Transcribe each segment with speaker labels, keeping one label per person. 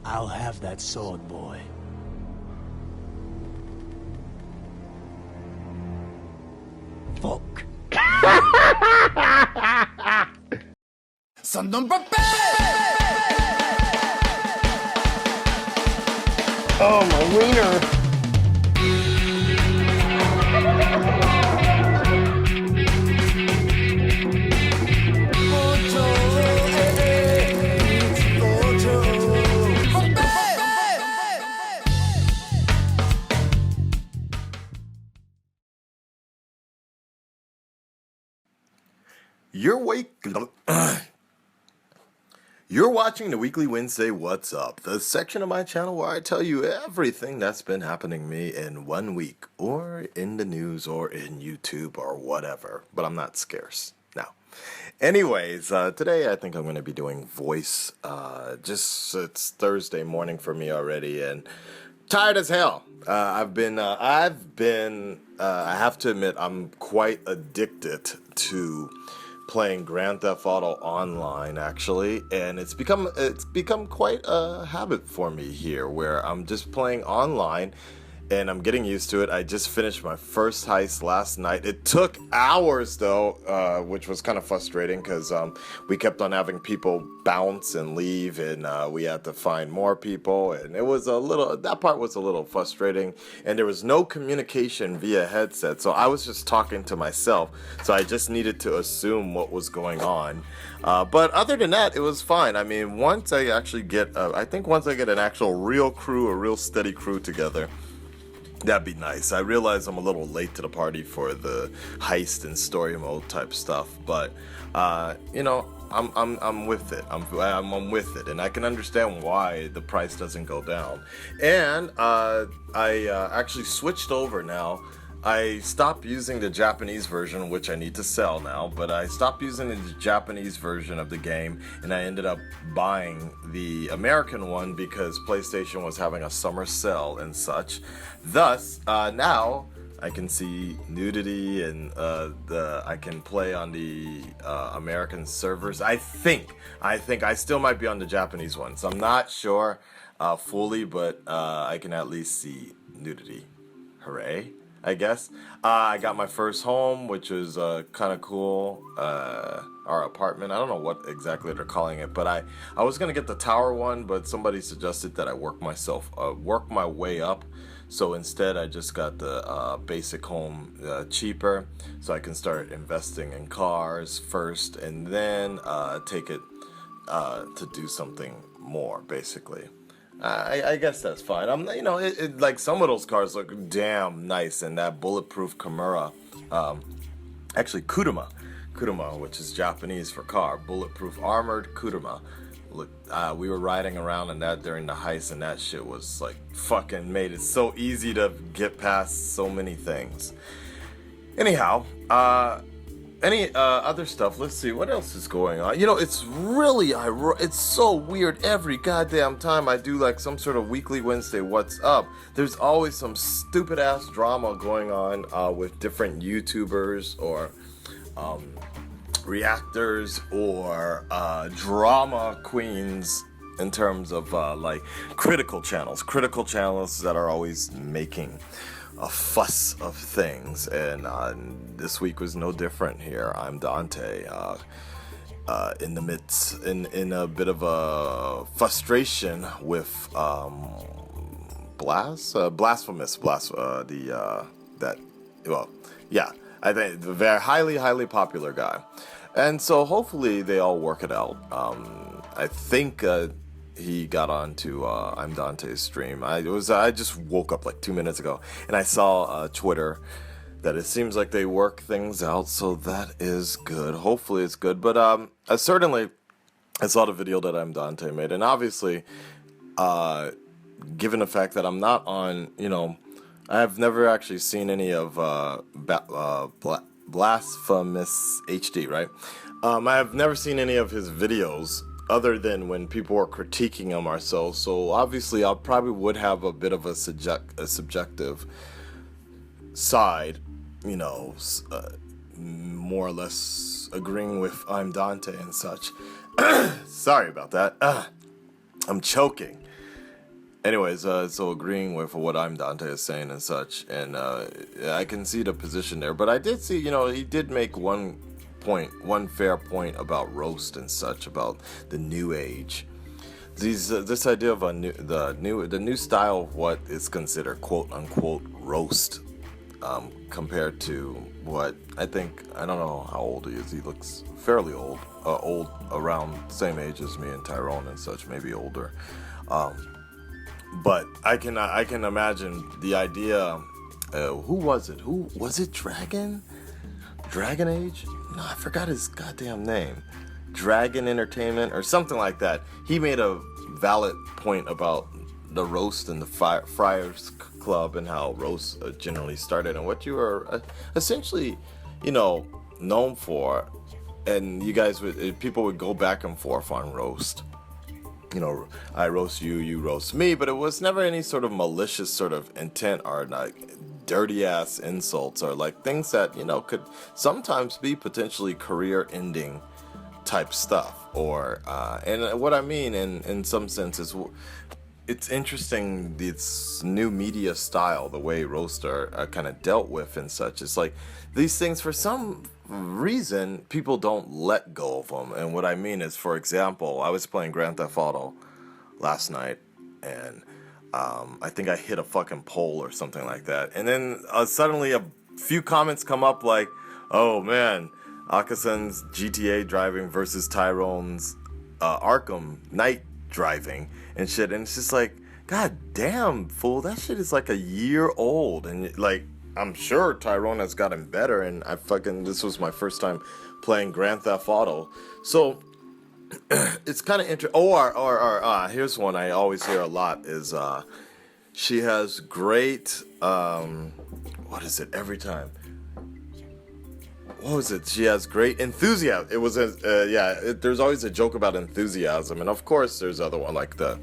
Speaker 1: I'll have that sword, boy. Fuck.
Speaker 2: Son number
Speaker 3: Oh, my wiener.
Speaker 4: You're watching the Weekly Wednesday What's Up, the section of my channel where I tell you everything that's been happening to me in 1 week, or in the news, or in YouTube, or whatever. But I'm not scarce. Now, anyways, today I think I'm going to be doing voice. It's Thursday morning for me already, and tired as hell. I have to admit, I'm quite addicted to playing Grand Theft Auto Online, actually, and it's become quite a habit for me here, where I'm just playing online and I'm getting used to it. I just finished my first heist last night. It took hours though, which was kind of frustrating because we kept on having people bounce and leave, and we had to find more people, and that part was a little frustrating, and there was no communication via headset, so I was just talking to myself, so I just needed to assume what was going on. But other than that, it was fine. I mean, once I actually get an actual real crew, a real steady crew together, that'd be nice. I realize I'm a little late to the party for the heist and story mode type stuff, but I'm with it. I'm with it, and I can understand why the price doesn't go down. And I actually switched over now. I stopped using the Japanese version, which I need to sell now, but I stopped using the Japanese version of the game, and I ended up buying the American one because PlayStation was having a summer sale and such. Thus, now I can see nudity, and I can play on the American servers. I think I still might be on the Japanese one, so I'm not sure fully, but I can at least see nudity. Hooray, I guess. I got my first home, which was kind of cool. Our apartment. I don't know what exactly they're calling it, but I was gonna get the tower one, but somebody suggested that I work my way up. So instead, I just got the basic home cheaper, so I can start investing in cars first, and then take it to do something more, basically. I guess that's fine. Like some of those cars look damn nice, and that bulletproof Kimura, actually Kuruma, which is Japanese for car, bulletproof armored Kuruma. Look, we were riding around in that during the heist, and that shit was like fucking made it so easy to get past so many things. Anyhow, any other stuff? Let's see what else is going on. It's so weird. Every goddamn time I do like some sort of Weekly Wednesday What's Up, there's always some stupid ass drama going on with different YouTubers or reactors or drama queens, in terms of like critical channels that are always making a fuss of things, and this week was no different here. ImDontai in the midst, in a bit of a frustration with blasphemous, I think the very highly popular guy. And so hopefully they all work it out. I think he got onto ImDontai's stream. I just woke up like 2 minutes ago, and I saw Twitter that it seems like they work things out, so that is good. Hopefully it's good. But I saw the video that ImDontai made, and obviously, given the fact that I'm not on, I have never actually seen any of Blasphemous HD, right? I have never seen any of his videos other than when people were critiquing him ourselves. So obviously, I probably would have a bit of a subjective side, more or less agreeing with ImDontai and such. Sorry about that. I'm choking. Anyways, so agreeing with what ImDontai is saying and such, and I can see the position there. But I did see, he did make one fair point about roast and such, about the new age. This idea of the new style of what is considered quote unquote roast, compared to what I don't know how old he is. He looks fairly old, around the same age as me and Tyrone and such, maybe older. But I can imagine the idea. Who was it? Who was it? Dragon Age? No, I forgot his goddamn name. Dragon Entertainment or something like that. He made a valid point about the roast and the Friars Club and how roasts generally started and what you are essentially, known for. And people would go back and forth on roast. I roast you, you roast me, but it was never any sort of malicious sort of intent or like dirty ass insults or like things that, could sometimes be potentially career ending type stuff. Or, and what I mean in some sense is it's interesting, this new media style, the way roasts are kind of dealt with and such. It's like these things, for some reason, people don't let go of them. And what I mean is, for example, I was playing Grand Theft Auto last night, and I think I hit a fucking pole or something like that. And then suddenly a few comments come up like, oh man, Akasan's GTA driving versus Tyrone's Arkham Knight driving and shit. And it's just like, god damn, fool, that shit is like a year old. And like, I'm sure Tyrone has gotten better, and this was my first time playing Grand Theft Auto. So it's kind of interesting. Here's one I always hear a lot is she has great, what is it every time? What was it? She has great enthusiasm. It was there's always a joke about enthusiasm, and of course there's other one like the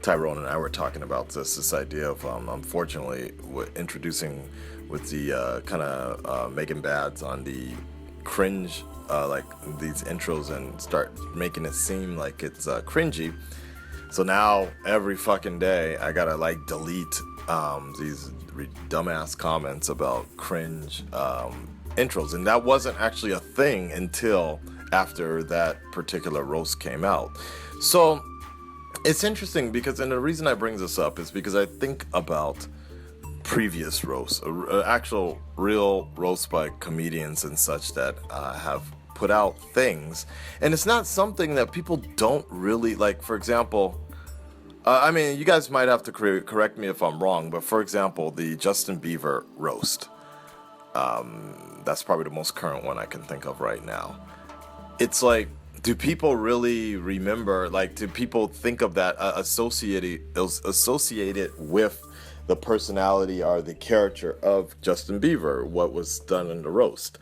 Speaker 4: Tyrone and I were talking about this idea of unfortunately introducing with the kind of making bads on the cringe like these intros and start making it seem like it's cringy. So now every fucking day I gotta like delete these dumbass comments about cringe intros, and that wasn't actually a thing until after that particular roast came out. So it's interesting because, and the reason I bring this up is because I think about previous roasts, actual real roasts by comedians and such that have put out things, and it's not something that people don't really like. For example, I mean, you guys might have to correct me if I'm wrong, but for example, the Justin Bieber roast, that's probably the most current one I can think of right now. It's like, do people really remember, like, do people think of that associated with the personality or the character of Justin Bieber, what was done in the roast?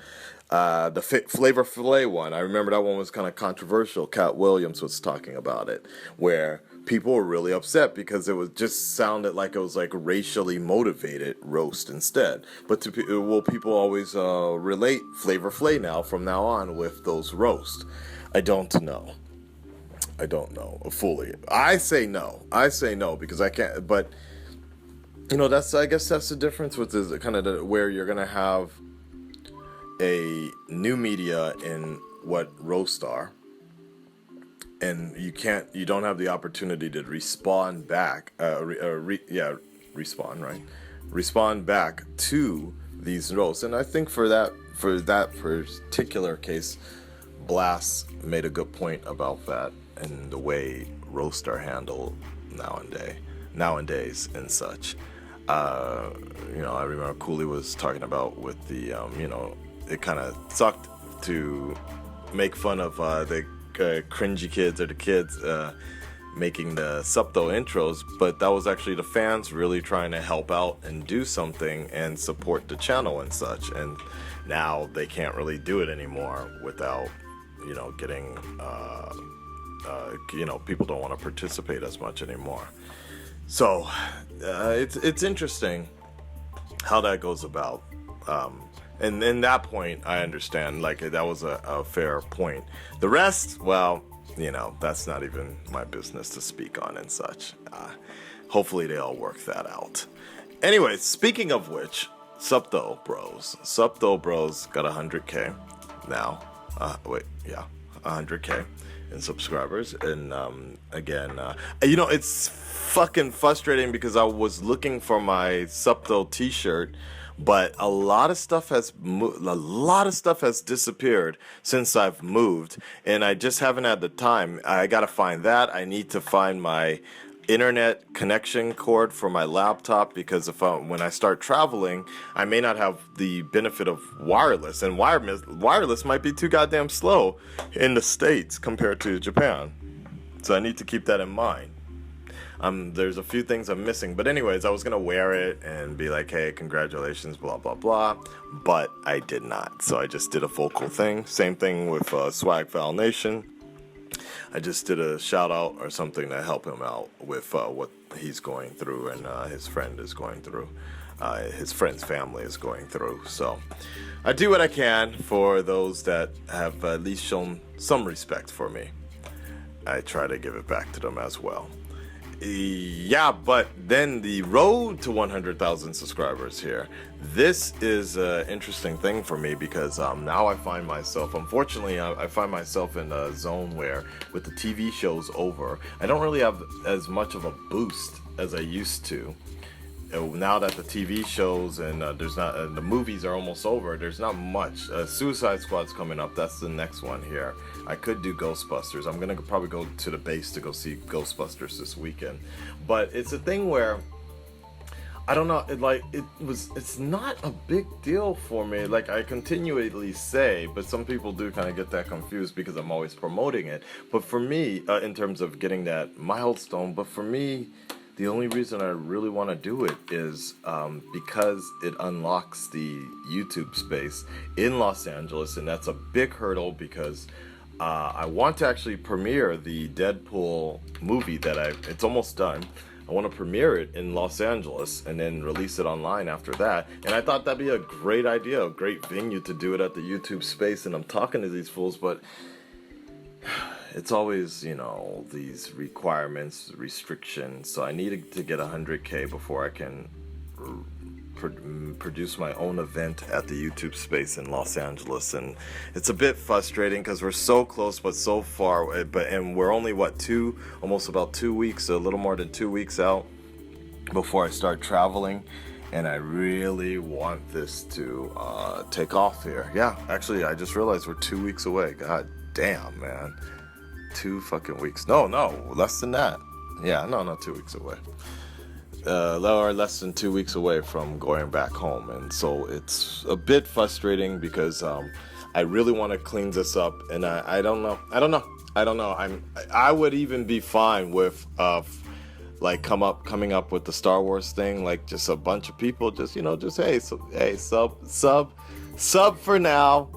Speaker 4: The Flavor Filet one, I remember that one was kind of controversial. Cat Williams was talking about it, where people were really upset because it was just sounded like it was like racially motivated roast instead. But will people always relate Flavor Filet now from now on with those roasts? I don't know fully. I say no because I can't. But I guess that's the difference with this kind of where you're gonna have a new media in what roasts are, and you don't have the opportunity to respond back, respond back to these roasts. And I think for that particular case, Blast made a good point about that and the way roasts are handled nowadays and such. I remember Cooley was talking about with the it kind of sucked to make fun of the cringy kids or the kids making the SupTho intros, but that was actually the fans really trying to help out and do something and support the channel and such. And now they can't really do it anymore without getting people don't want to participate as much anymore. So it's interesting how that goes about. And in that point, I understand. Like, that was a fair point. The rest, well, you know, that's not even my business to speak on and such. Hopefully they all work that out. Anyway, speaking of which, SupThoBros. SupThoBros got 100K now. 100K in subscribers. And again, you know, it's fucking frustrating because I was looking for my SupTho t-shirt, but a lot of stuff has disappeared since I've moved, and I just haven't had the time. I gotta find that. I need to find my internet connection cord for my laptop, because when I start traveling, I may not have the benefit of wireless, and wireless might be too goddamn slow in the States compared to Japan. So I need to keep that in mind. There's a few things I'm missing, but anyways, I was gonna wear it and be like, hey, congratulations, blah blah blah, but I did not. So I just did a vocal thing. Same thing with Swag Foul Nation. I just did a shout out or something to help him out with what he's going through, and his friend is going through, his friend's family is going through. So I do what I can for those that have at least shown some respect for me. I try to give it back to them as well. Yeah, but then the road to 100,000 subscribers here. This is an interesting thing for me, because now I find myself, unfortunately, I find myself in a zone where, with the TV shows over, I don't really have as much of a boost as I used to. Now that the TV shows and the movies are almost over, there's not much. Suicide Squad's coming up. That's the next one here. I could do Ghostbusters. I'm gonna probably go to the base to go see Ghostbusters this weekend. But it's a thing where I don't know. It's not a big deal for me. Like I continually say, but some people do kind of get that confused because I'm always promoting it. But for me, in terms of getting that milestone, but for me, the only reason I really want to do it is because it unlocks the YouTube space in Los Angeles, and that's a big hurdle because I want to actually premiere the Deadpool movie it's almost done. I want to premiere it in Los Angeles and then release it online after that. And I thought that'd be a great idea, a great venue to do it at the YouTube space. And I'm talking to these fools, but it's always, you know, these requirements, restrictions. So I needed to get 100K before I can produce my own event at the YouTube space in Los Angeles. And it's a bit frustrating because we're so close but so far, and we're only almost about 2 weeks, a little more than 2 weeks out before I start traveling. And I really want this to take off here. Yeah, actually, I just realized we're 2 weeks away. God damn, man. 2 fucking weeks. No, less than that. Yeah, no, 2 weeks away. Or less than 2 weeks away from going back home. And so it's a bit frustrating because I really want to clean this up, and I don't know. I would even be fine with like coming up with the Star Wars thing, like just a bunch of people just sub for now.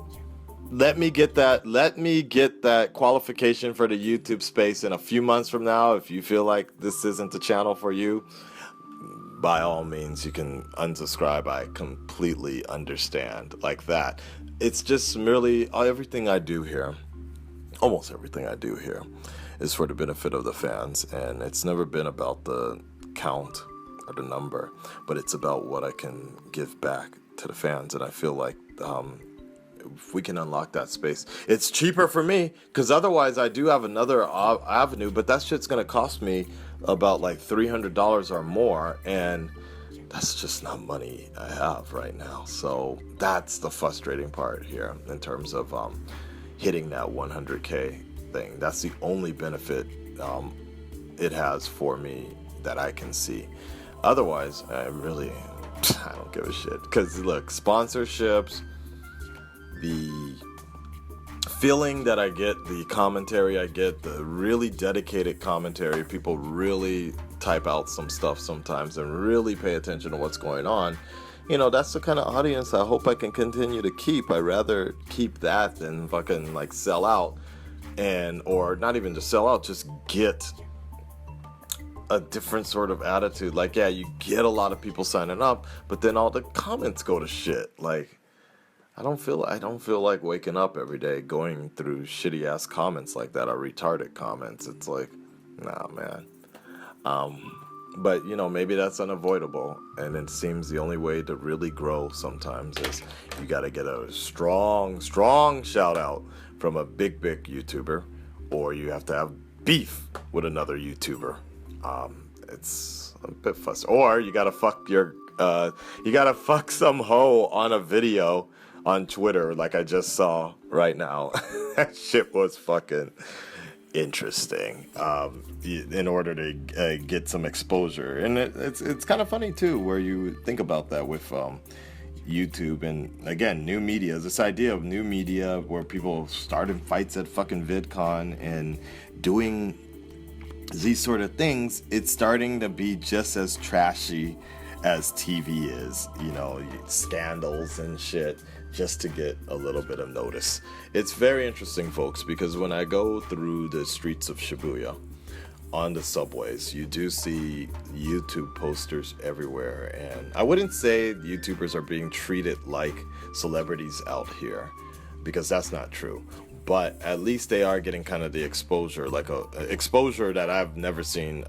Speaker 4: Let me get that qualification for the YouTube space in a few months from now. If you feel like this isn't the channel for you, by all means, you can unsubscribe. I completely understand like that. It's just merely almost everything I do here is for the benefit of the fans. And it's never been about the count or the number, but it's about what I can give back to the fans. And I feel like if we can unlock that space, it's cheaper for me, because otherwise I do have another avenue, but that shit's gonna cost me about like $300 or more, and that's just not money I have right now. So that's the frustrating part here in terms of hitting that 100K thing. That's the only benefit it has for me that I can see. Otherwise, I don't give a shit, because look, sponsorships, the feeling that I get, the commentary I get, the really dedicated commentary, people really type out some stuff sometimes and really pay attention to what's going on. You know, that's the kind of audience I hope I can continue to keep. I'd rather keep that than fucking like sell out, or not even just sell out, just get a different sort of attitude. Like, yeah, you get a lot of people signing up, but then all the comments go to shit. Like, I don't feel like waking up every day going through shitty ass comments like that or retarded comments. It's like, nah, man. But you know, maybe that's unavoidable, and it seems the only way to really grow sometimes is you got to get a strong shout out from a big YouTuber, or you have to have beef with another YouTuber. It's a bit fussy. Or you gotta fuck some hoe on a video on Twitter, like I just saw right now. That shit was fucking interesting. In order to get some exposure, and it's kind of funny too, where you think about that with YouTube, and again, new media. This idea of new media where people starting fights at fucking VidCon and doing these sort of things, it's starting to be just as trashy as TV is, you know, scandals and shit, just to get a little bit of notice. It's very interesting, folks, because when I go through the streets of Shibuya on the subways, you do see YouTube posters everywhere, and I wouldn't say YouTubers are being treated like celebrities out here, because that's not true. But at least they are getting kind of the exposure, like a exposure that I've never seen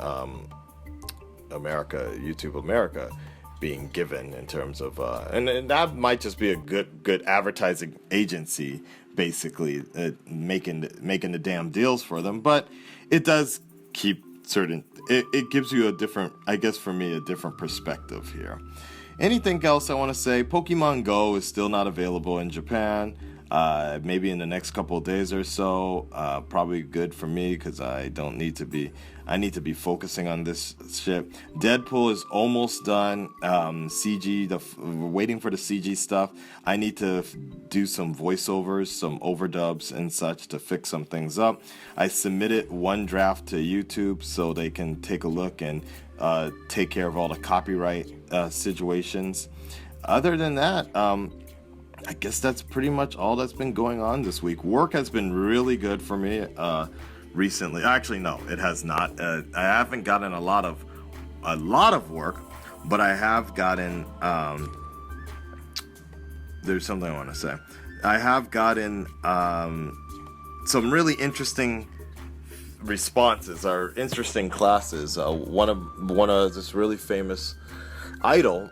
Speaker 4: YouTube America being given, in terms of and that might just be a good advertising agency, basically making the damn deals for them. But it does keep it gives you a different, I guess for me, a different perspective here. Anything else I want to say? PokémonGO is still not available in Japan. Maybe in the next couple of days or so. Probably good for me, because I need to be focusing on this shit. Deadpool is almost done. CG, we're waiting for the CG stuff. I need to do some voiceovers, some overdubs and such to fix some things up. I submitted one draft to YouTube so they can take a look and take care of all the copyright situations. Other than that, I guess that's pretty much all that's been going on this week. Work has been really good for me recently. Actually, no, it has not. I haven't gotten a lot of work, but I have gotten. There's something I want to say. I have gotten some really interesting responses or interesting classes. One of this really famous idol,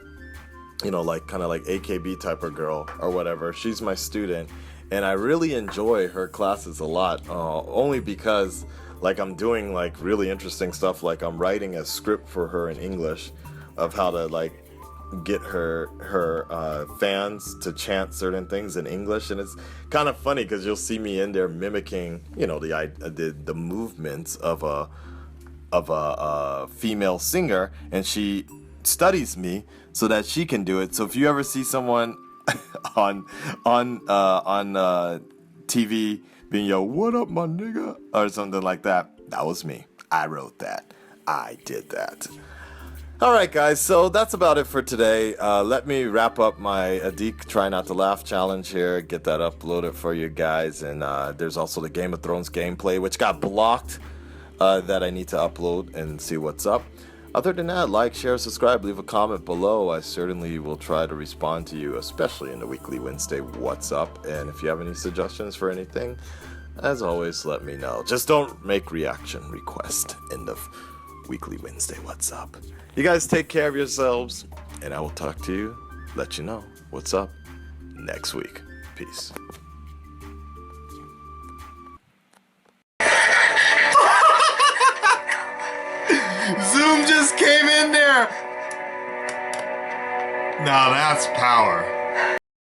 Speaker 4: you know, like kind of like AKB type of girl or whatever. She's my student, and I really enjoy her classes a lot. Only because, like, I'm doing like really interesting stuff. Like, I'm writing a script for her in English of how to like get her fans to chant certain things in English, and it's kind of funny because you'll see me in there mimicking, you know, the movements of a female singer, and she studies me so that she can do it. So if you ever see someone on TV being yo, what up my nigga, or something like that, that was me. I wrote that. I did that. All right, guys, so that's about it for today. Let me wrap up my Adik Try Not to Laugh challenge here, get that uploaded for you guys. And there's also the Game of Thrones gameplay, which got blocked, that I need to upload and see what's up. Other than that, like, share, subscribe, leave a comment below. I certainly will try to respond to you, especially in the Weekly Wednesday What's Up. And if you have any suggestions for anything, as always, let me know. Just don't make reaction requests in the Weekly Wednesday What's Up. You guys take care of yourselves, and I will talk to you, let you know what's up next week. Peace. Zoom just came in there. Now that's power.